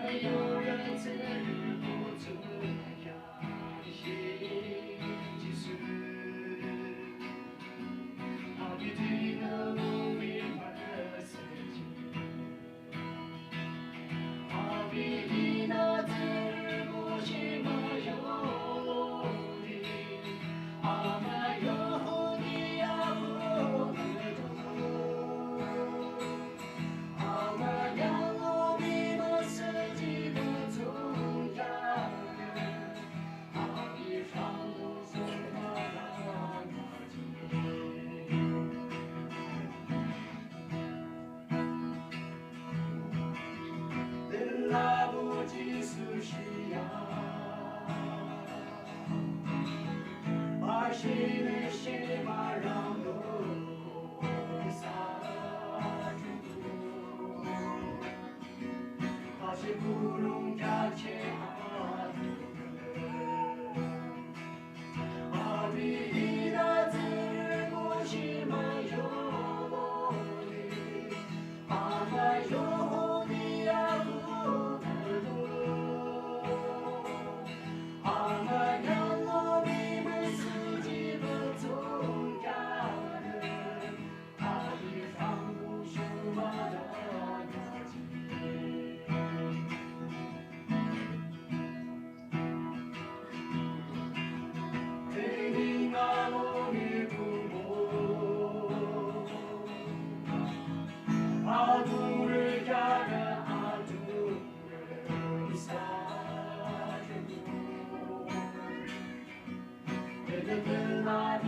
没有人在日后这样其实他比对的不明白自己，他比你那自日不行嘛有你，阿妈有你呀不能懂，阿妈让我迷茫自己的重要人，阿比上路送马拉来不及思绪呀，把心里血马让路洒住，那些不容感情啊，阿比那自日不行嘛有你，阿妈有你呀不能懂，阿妈让我迷茫自己的重要人，阿比放不下我的眼睛。Thinking I'm only good. 아두를 가라 아두를 사주고 내게 그 나비